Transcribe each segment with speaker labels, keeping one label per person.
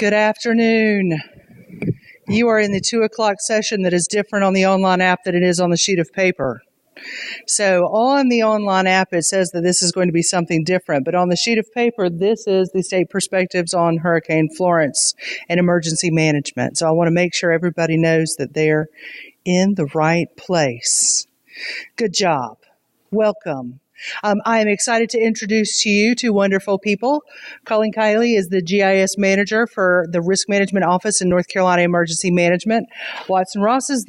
Speaker 1: Good afternoon. You are in the 2 o'clock session that is different on the online app than it is on the sheet of paper. So on the online app, it says that this is going to be something different. But on the sheet of paper, this is the state perspectives on Hurricane Florence and emergency management. So I want to make sure everybody knows that they're in the right place. Good job. Welcome. I am excited to introduce to you two wonderful people. Colleen Kiley is the GIS manager for the Risk Management Office in North Carolina Emergency Management. Watson Ross is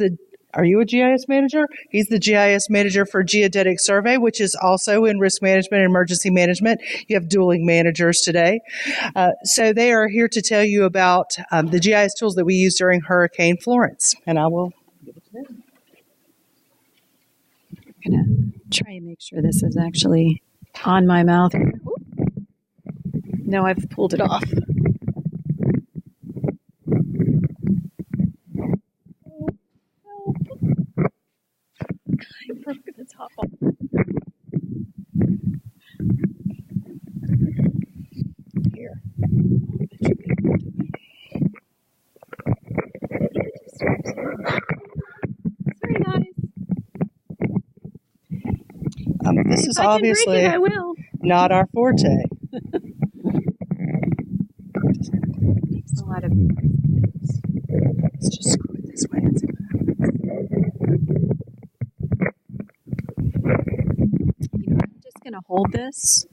Speaker 1: are you a GIS manager? He's the GIS manager for Geodetic Survey, which is also in Risk Management and Emergency Management. You have dueling managers today. So they are here to tell you about the GIS tools that we used during Hurricane Florence. And I will give it to them.
Speaker 2: I'm going to try and make sure this is actually on my mouth. No, I've pulled it off. I broke the top off. Here. Sorry, guys.
Speaker 1: This is obviously not our forte.
Speaker 2: Takes a lot of.
Speaker 1: Let's just screw it this way and see what happens.
Speaker 2: I'm just going to hold this.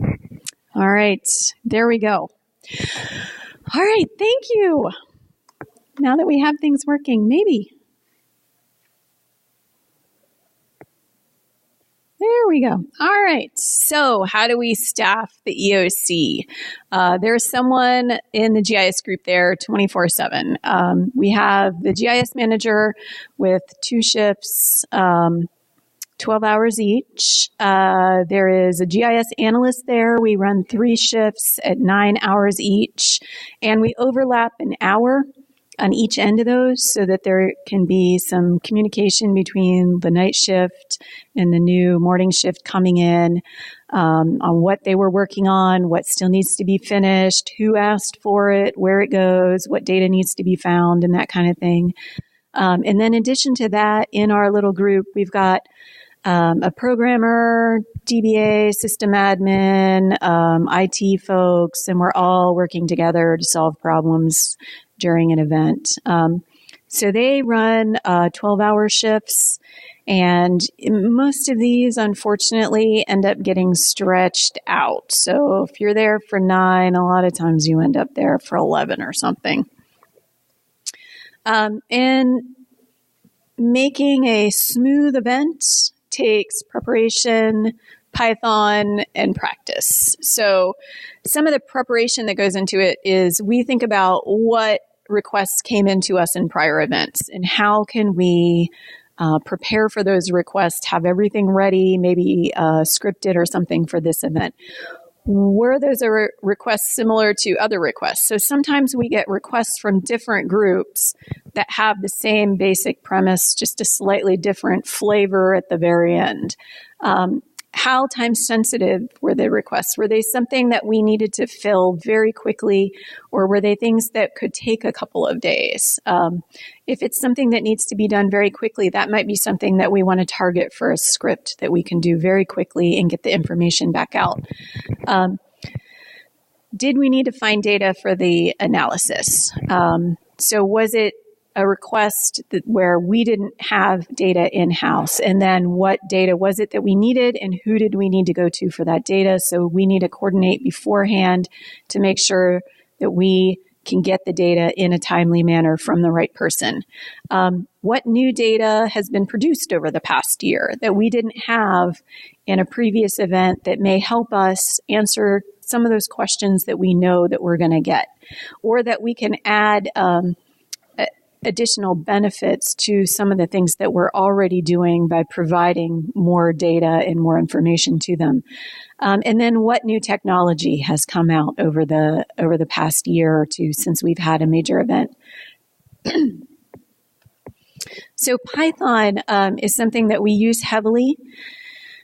Speaker 2: All right, there we go. All right, thank you. Now that we have things working, maybe. There we go. All right. So how do we staff the EOC? There's someone in the GIS group there 24/7. We have the GIS manager with 2 shifts, 12 hours each. There is a GIS analyst there. We run 3 shifts at 9 hours each, and we overlap an hour on each end of those so that there can be some communication between the night shift and the new morning shift coming in on what they were working on, what still needs to be finished, who asked for it, where it goes, what data needs to be found, and that kind of thing. And then in addition to that, in our little group, we've got a programmer, DBA, system admin, IT folks, and we're all working together to solve problems during an event. So they run 12-hour shifts, and most of these, unfortunately, end up getting stretched out. So if you're there for 9, a lot of times you end up there for 11 or something. And making a smooth event takes preparation, Python, and practice. So some of the preparation that goes into it is we think about what requests came into us in prior events and how can we prepare for those requests, have everything ready, maybe scripted or something for this event. Were those requests similar to other requests? So sometimes we get requests from different groups that have the same basic premise, just a slightly different flavor at the very end. How time sensitive were the requests? Were they something that we needed to fill very quickly, or were they things that could take a couple of days? If it's something that needs to be done very quickly, that might be something that we want to target for a script that we can do very quickly and get the information back out. Did we need to find data for the analysis? So was it a request where we didn't have data in-house? And then what data was it that we needed, and who did we need to go to for that data? So we need to coordinate beforehand to make sure that we can get the data in a timely manner from the right person. What new data has been produced over the past year that we didn't have in a previous event that may help us answer some of those questions that we know that we're going to get, or that we can add additional benefits to some of the things that we're already doing by providing more data and more information to them. And then what new technology has come out over the past year or two since we've had a major event. So Python is something that we use heavily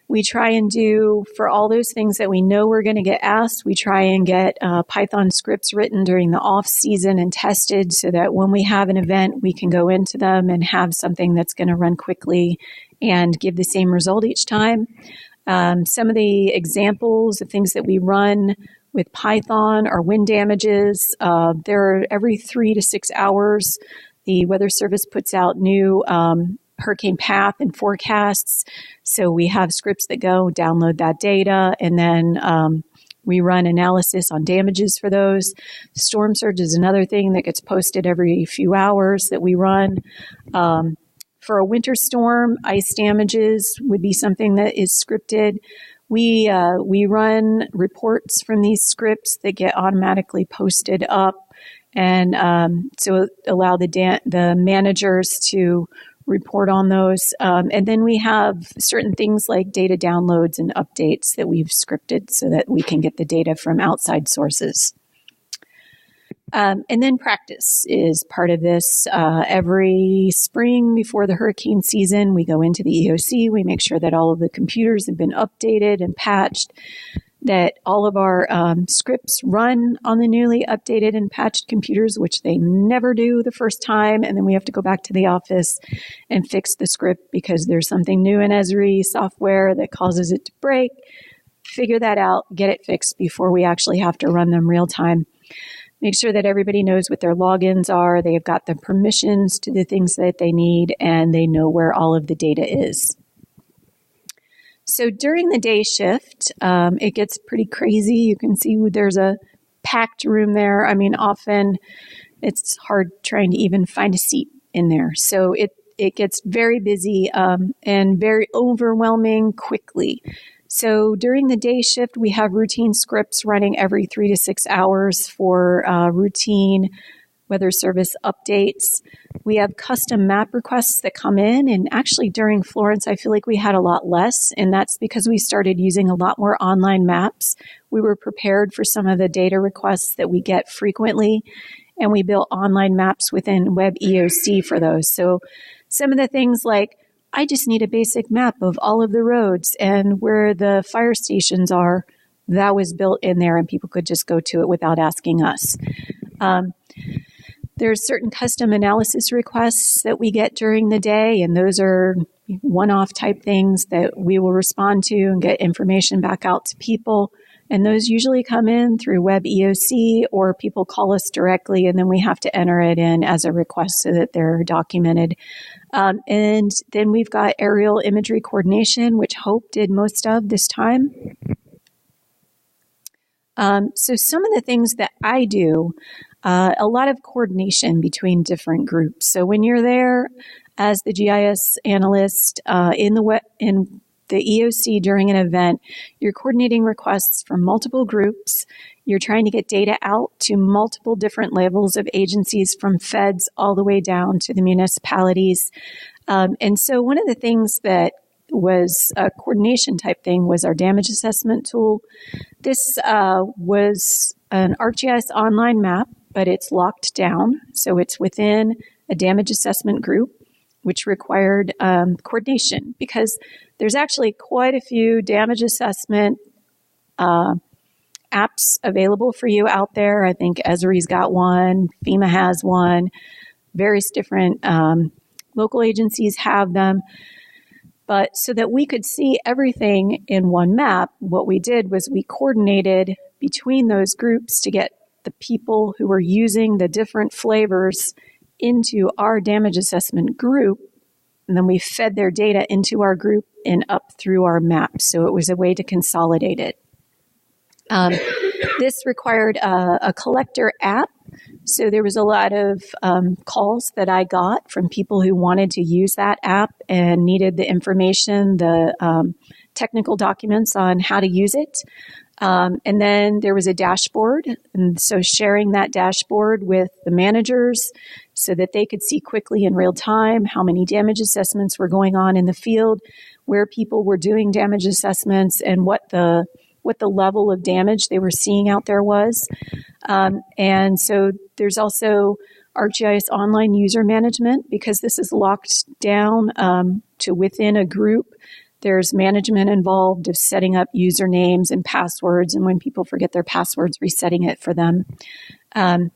Speaker 2: We try and do, for all those things that we know we're going to get asked, we try and get Python scripts written during the off season and tested so that when we have an event, we can go into them and have something that's going to run quickly and give the same result each time. Some of the examples of things that we run with Python are wind damages. They're every 3 to 6 hours. The Weather Service puts out new hurricane path and forecasts. So we have scripts that go download that data, and then we run analysis on damages for those. Storm surge is another thing that gets posted every few hours that we run. For a winter storm, ice damages would be something that is scripted. We run reports from these scripts that get automatically posted up, and so allow the managers to report on those. And then we have certain things like data downloads and updates that we've scripted so that we can get the data from outside sources. And then practice is part of this. Every spring before the hurricane season, we go into the EOC. We make sure that all of the computers have been updated and patched, that all of our scripts run on the newly updated and patched computers, which they never do the first time. And then we have to go back to the office and fix the script because there's something new in Esri software that causes it to break. Figure that out, get it fixed before we actually have to run them real time. Make sure that everybody knows what their logins are. They have got the permissions to the things that they need, and they know where all of the data is. So during the day shift, it gets pretty crazy. You can see there's a packed room there. I mean, often it's hard trying to even find a seat in there. So it gets very busy and very overwhelming quickly. So during the day shift, we have routine scripts running every 3 to 6 hours for routine Weather Service updates. We have custom map requests that come in, and actually during Florence, I feel like we had a lot less, and that's because we started using a lot more online maps. We were prepared for some of the data requests that we get frequently, and we built online maps within Web EOC for those. So some of the things like, I just need a basic map of all of the roads and where the fire stations are, that was built in there, and people could just go to it without asking us. There's certain custom analysis requests that we get during the day, and those are one-off type things that we will respond to and get information back out to people. And those usually come in through Web EOC, or people call us directly, and then we have to enter it in as a request so that they're documented. And then we've got aerial imagery coordination, which Hope did most of this time. So some of the things that I do, a lot of coordination between different groups. So when you're there as the GIS analyst in the EOC during an event, you're coordinating requests from multiple groups. You're trying to get data out to multiple different levels of agencies, from feds all the way down to the municipalities. And so one of the things that was a coordination type thing was our damage assessment tool. This was an ArcGIS online map, but it's locked down. So it's within a damage assessment group, which required coordination, because there's actually quite a few damage assessment apps available for you out there. I think Esri's got one, FEMA has one, various different local agencies have them. But so that we could see everything in one map, what we did was we coordinated between those groups to get the people who were using the different flavors into our damage assessment group. And then we fed their data into our group and up through our map. So it was a way to consolidate it. This required a collector app. So there was a lot of calls that I got from people who wanted to use that app and needed the information, the technical documents on how to use it. And then there was a dashboard. And so sharing that dashboard with the managers so that they could see quickly in real time how many damage assessments were going on in the field, where people were doing damage assessments, and what the level of damage they were seeing out there was. And so there's also ArcGIS online user management, because this is locked down to within a group. There's management involved of setting up usernames and passwords, and when people forget their passwords, resetting it for them. And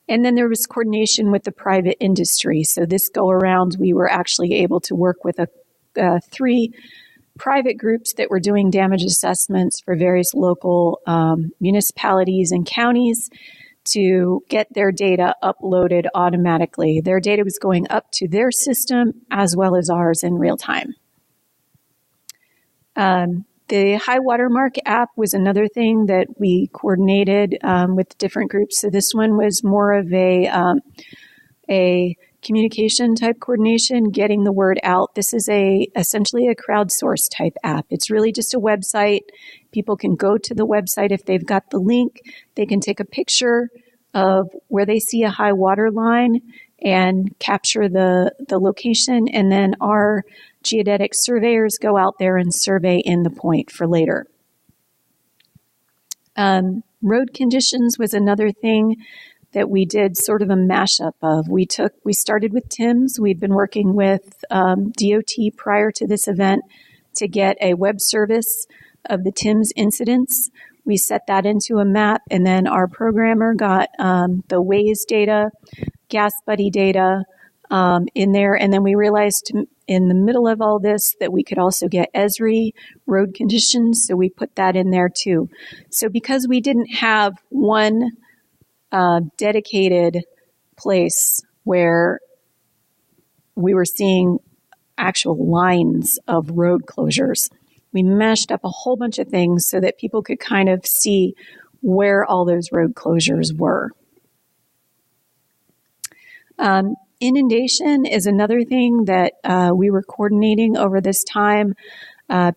Speaker 2: then there was coordination with the private industry. So this go around, we were actually able to work with 3 private groups that were doing damage assessments for various local municipalities and counties to get their data uploaded automatically. Their data was going up to their system as well as ours in real time. The high watermark app was another thing that we coordinated with different groups. So this one was more of a communication type coordination, getting the word out. This is essentially a crowdsourced type app. It's really just a website. People can go to the website if they've got the link. They can take a picture of where they see a high water line and capture the location, and then our geodetic surveyors go out there and survey in the point for later. Road conditions was another thing that we did sort of a mashup of. We started with TIMS. We'd been working with DOT prior to this event to get a web service of the TIMS incidents. We set that into a map, and then our programmer got the Waze data, Gas Buddy data in there, and then we realized in the middle of all this that we could also get Esri road conditions, so we put that in there too. So because we didn't have one dedicated place where we were seeing actual lines of road closures, we mashed up a whole bunch of things so that people could kind of see where all those road closures were. Inundation is another thing that we were coordinating over this time.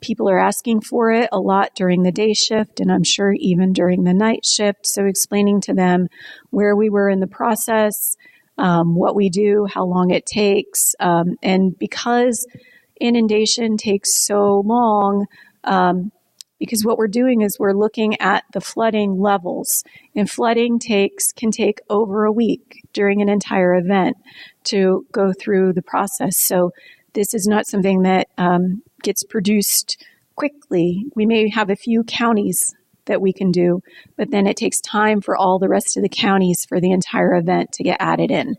Speaker 2: People are asking for it a lot during the day shift, and I'm sure even during the night shift. So explaining to them where we were in the process, what we do, how long it takes. And because inundation takes so long, because what we're doing is we're looking at the flooding levels, and flooding can take over a week during an entire event to go through the process. So this is not something that gets produced quickly. We may have a few counties that we can do, but then it takes time for all the rest of the counties for the entire event to get added in.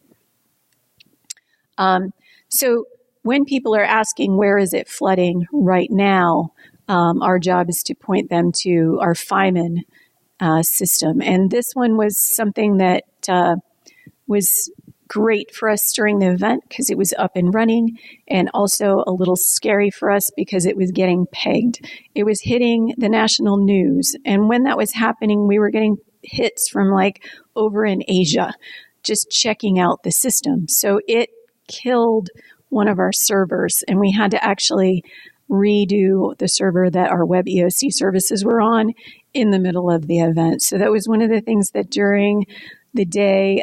Speaker 2: So when people are asking where is it flooding right now, our job is to point them to our FIMAN system. And this one was something that was great for us during the event because it was up and running, and also a little scary for us because it was getting pegged. It was hitting the national news. And when that was happening, we were getting hits from like over in Asia, just checking out the system. So it killed one of our servers, and we had to actually redo the server that our web EOC services were on in the middle of the event. So that was one of the things that during the day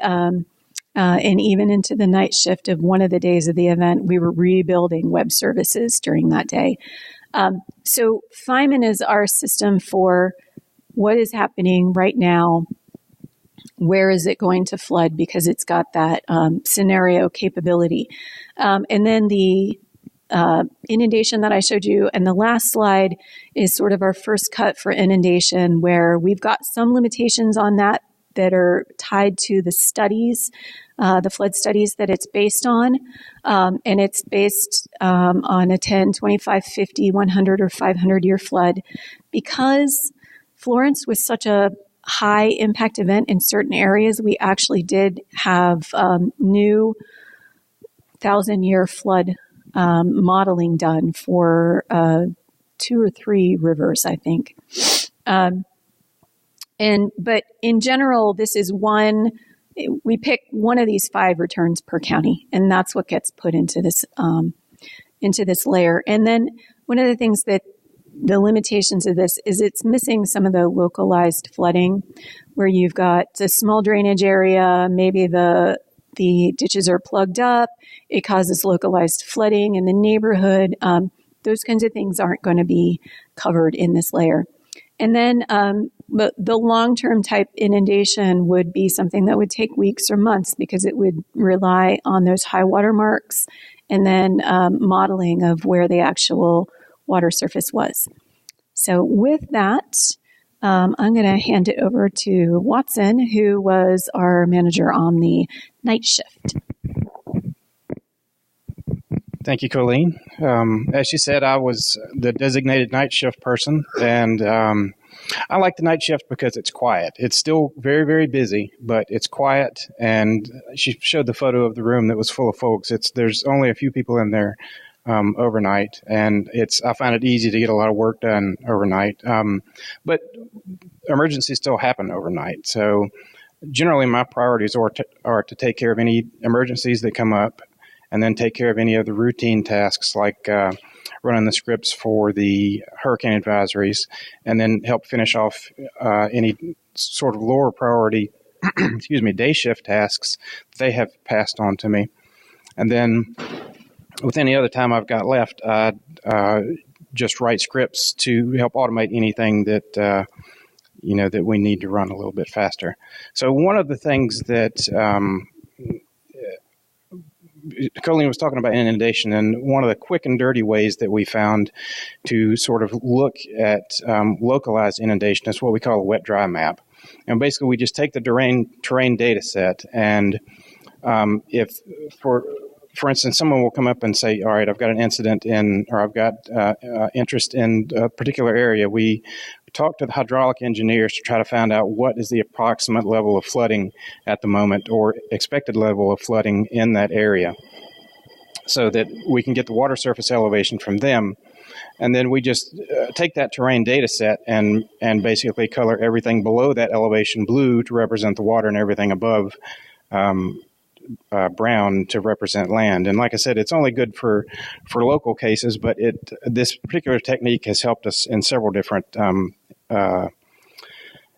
Speaker 2: and even into the night shift of one of the days of the event, we were rebuilding web services during that day. So FIMAN is our system for what is happening right now. Where is it going to flood? Because it's got that scenario capability. And then the inundation that I showed you, and the last slide is sort of our first cut for inundation, where we've got some limitations on that are tied to the studies, the flood studies that it's based on. And it's based on a 10, 25, 50, 100, or 500 year flood. Because Florence was such a high impact event in certain areas, we actually did have new 1,000-year flood modeling done for 2 or 3 rivers, I think. But in general, this is we pick one of these 5 returns per county, and that's what gets put into this layer. And then one of the things that the limitations of this is it's missing some of the localized flooding, where you've got a small drainage area, maybe the ditches are plugged up, it causes localized flooding in the neighborhood. Those kinds of things aren't going to be covered in this layer. And then the long-term type inundation would be something that would take weeks or months, because it would rely on those high water marks and then modeling of where the actual water surface was. So with that, I'm going to hand it over to Watson, who was our manager on the night shift.
Speaker 3: Thank you, Colleen. As she said, I was the designated night shift person, and I like the night shift because it's quiet. It's still very, very busy, but it's quiet, and she showed the photo of the room that was full of folks. There's only a few people in there overnight, and I find it easy to get a lot of work done overnight. But emergencies still happen overnight, so generally my priorities are to take care of any emergencies that come up, and then take care of any of the routine tasks like running the scripts for the hurricane advisories, and then help finish off any sort of lower priority day shift tasks they have passed on to me. And then with any other time I've got left, I just write scripts to help automate anything that that we need to run a little bit faster. So one of the things that Colleen was talking about inundation, and one of the quick and dirty ways that we found to sort of look at localized inundation is what we call a wet-dry map. And basically, we just take the terrain data set, and if, for instance, someone will come up and say, all right, I've got an incident or I've got interest in a particular area. We talk to the hydraulic engineers to try to find out what is the approximate level of flooding at the moment or expected level of flooding in that area, so that we can get the water surface elevation from them. And then we just take that terrain data set and basically color everything below that elevation blue to represent the water and everything above brown to represent land. And like I said, it's only good for local cases, but this particular technique has helped us in several different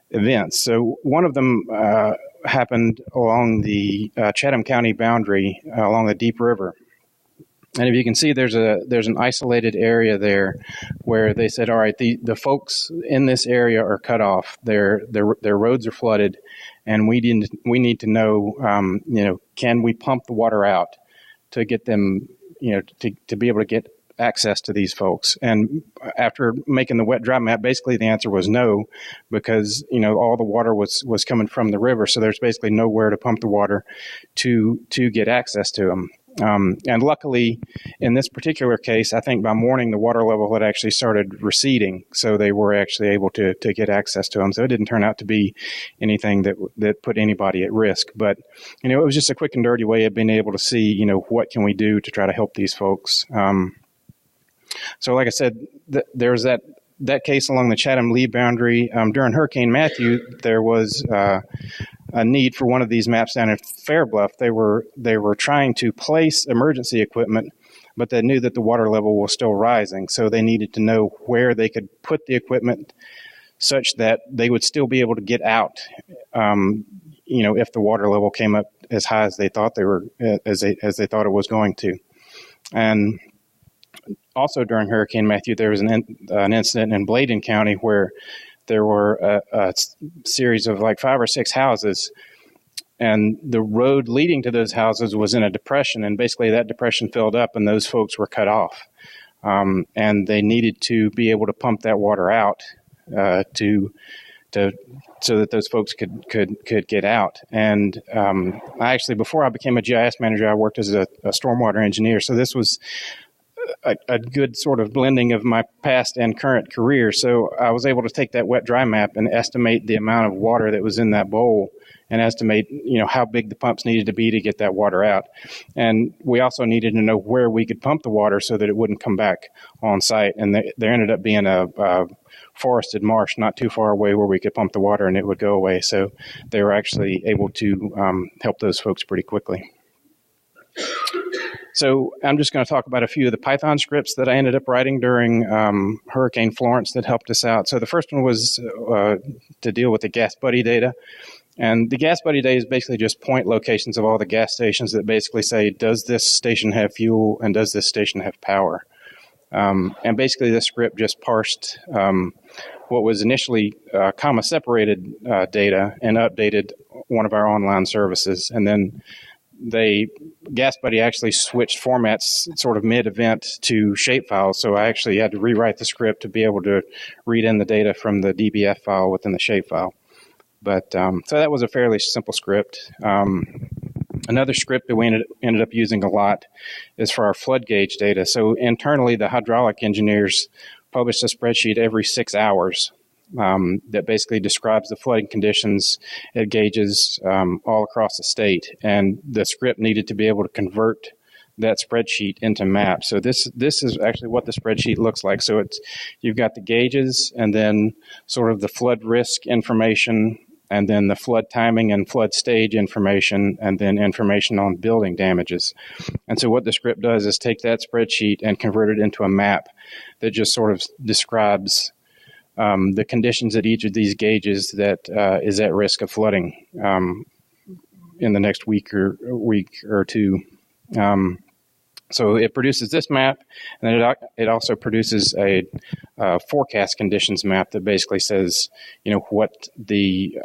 Speaker 3: events. So one of them happened along the Chatham County boundary, along the Deep River. And if you can see, there's an isolated area there where they said, all right, the folks in this area are cut off. Their roads are flooded, and we need to know, can we pump the water out to get them, to be able to get access to these folks. And after making the wet dry map, basically the answer was no, because all the water was coming from the river, so there's basically nowhere to pump the water to get access to them. And luckily, in this particular case, I think by morning the water level had actually started receding, so they were actually able to get access to them. So it didn't turn out to be anything that put anybody at risk. But it was just a quick and dirty way of being able to see what can we do to try to help these folks. So like I said, there's that case along the Chatham-Lee boundary. During Hurricane Matthew, there was a need for one of these maps down in Fairbluff. They were trying to place emergency equipment, but they knew that the water level was still rising, so they needed to know where they could put the equipment such that they would still be able to get out, if the water level came up as high as they thought as they thought it was going to. And also during Hurricane Matthew, there was an incident in Bladen County where there were a series of like 5 or 6 houses, and the road leading to those houses was in a depression, and basically that depression filled up and those folks were cut off. And they needed to be able to pump that water out so that those folks could get out. And I actually, before I became a GIS manager, I worked as a stormwater engineer. So this was a good sort of blending of my past and current career. So I was able to take that wet dry map and estimate the amount of water that was in that bowl and estimate, how big the pumps needed to be to get that water out. And we also needed to know where we could pump the water so that it wouldn't come back on site. And there ended up being a forested marsh not too far away where we could pump the water and it would go away. So they were actually able to help those folks pretty quickly. So I'm just going to talk about a few of the Python scripts that I ended up writing during Hurricane Florence that helped us out. So the first one was to deal with the gas buddy data. And the gas buddy data is basically just point locations of all the gas stations that basically say, does this station have fuel and does this station have power? And basically this script just parsed what was initially comma-separated data and updated one of our online services, and then GasBuddy actually switched formats sort of mid-event to shapefiles, so I actually had to rewrite the script to be able to read in the data from the DBF file within the shapefile. But so that was a fairly simple script. Another script that we ended up using a lot is for our Floodgage data. So internally, the hydraulic engineers publish a spreadsheet every 6 hours that basically describes the flooding conditions at gauges all across the state. And the script needed to be able to convert that spreadsheet into maps. So this is actually what the spreadsheet looks like. So you've got the gauges and then sort of the flood risk information, and then the flood timing and flood stage information, and then information on building damages. And so what the script does is take that spreadsheet and convert it into a map that just sort of describes the conditions at each of these gauges that is at risk of flooding in the next week or two. So it produces this map, and then it also produces a forecast conditions map that basically says, what the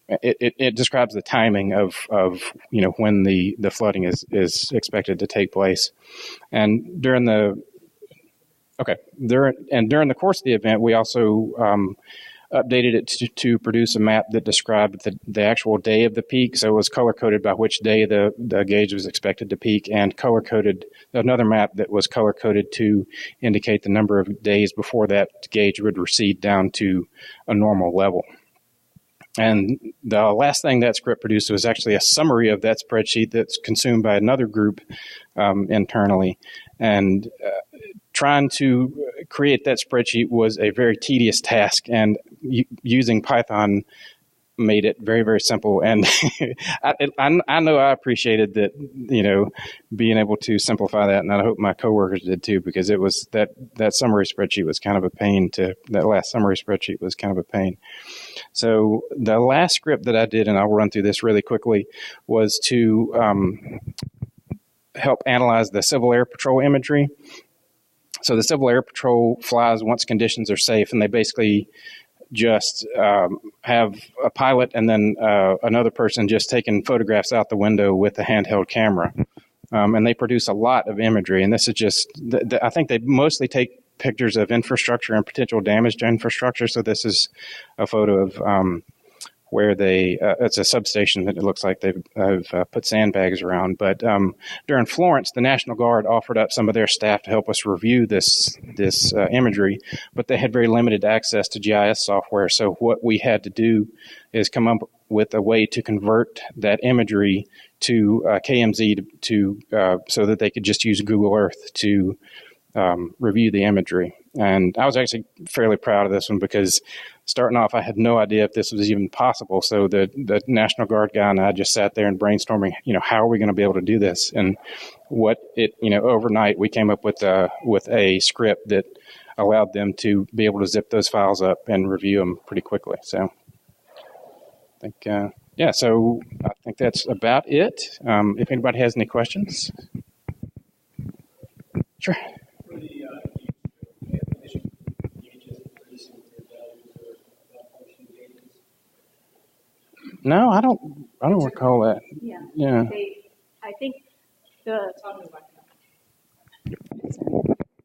Speaker 3: it describes the timing of when the flooding is expected to take place, and during the course of the event, we also updated it to produce a map that described the actual day of the peak. So it was color-coded by which day the gauge was expected to peak, and color-coded another map that was color-coded to indicate the number of days before that gauge would recede down to a normal level. And the last thing that script produced was actually a summary of that spreadsheet that's consumed by another group internally. And trying to create that spreadsheet was a very tedious task, and using Python made it very, very simple. And I know I appreciated that, being able to simplify that, and I hope my coworkers did too, because it was that summary spreadsheet was kind of a pain that last summary spreadsheet was kind of a pain. So the last script that I did, and I'll run through this really quickly, was to help analyze the Civil Air Patrol imagery. So the Civil Air Patrol flies once conditions are safe, and they basically just have a pilot and then another person just taking photographs out the window with a handheld camera. And they produce a lot of imagery. And this is just, I think they mostly take pictures of infrastructure and potential damage to infrastructure. So this is a photo of where it's a substation that it looks like they've put sandbags around. But during Florence, the National Guard offered up some of their staff to help us review this imagery, but they had very limited access to GIS software. So what we had to do is come up with a way to convert that imagery to KMZ so that they could just use Google Earth to review the imagery. And I was actually fairly proud of this one, because starting off, I had no idea if this was even possible. So the National Guard guy and I just sat there and brainstorming, how are we going to be able to do this? And overnight we came up with a script that allowed them to be able to zip those files up and review them pretty quickly. So I think, so I think that's about it. If anybody has any questions. Sure. No, I don't recall that. Yeah.
Speaker 2: I think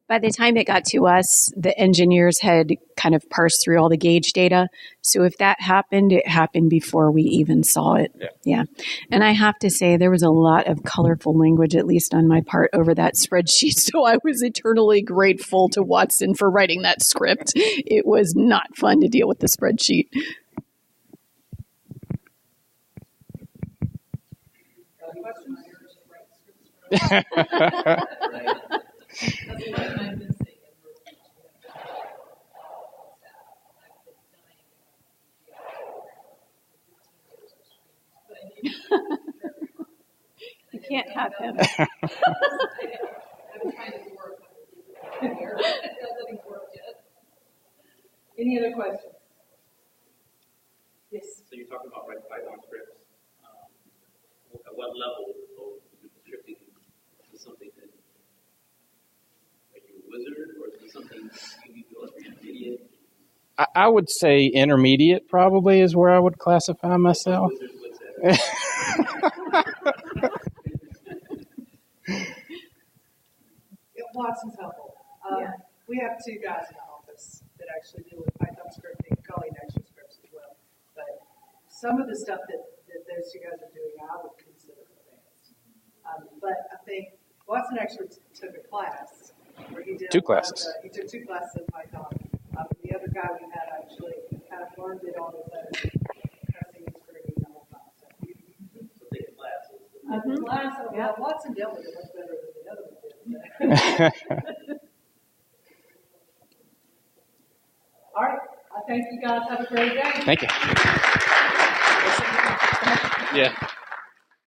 Speaker 2: by the time it got to us, the engineers had kind of parsed through all the gauge data. So if that happened, it happened before we even saw it. Yeah. And I have to say, there was a lot of colorful language, at least on my part, over that spreadsheet. So I was eternally grateful to Watson for writing that script. It was not fun to deal with the spreadsheet. You can't have him.
Speaker 1: Any other questions? Yes.
Speaker 4: So you're talking about writing Python scripts. At what level of scripting is something that, are you a wizard, or is it something you feel like you're intermediate?
Speaker 3: I would say intermediate probably is where I would classify myself.
Speaker 1: two guys in the office that actually deal with Python scripting, Colleen actually scripts as well. But some of the stuff that those two guys are doing, I would consider advanced. But I think Watson actually took a class where he did
Speaker 3: Two classes.
Speaker 1: he took 2 classes in Python. The other guy we had actually kind of learned it on his own, cussing and screaming the whole time.
Speaker 4: So take a class.
Speaker 1: The class, Watson dealt with it much better than the other one did. All right. I thank you guys. Have a great day.
Speaker 3: Thank you. Yeah.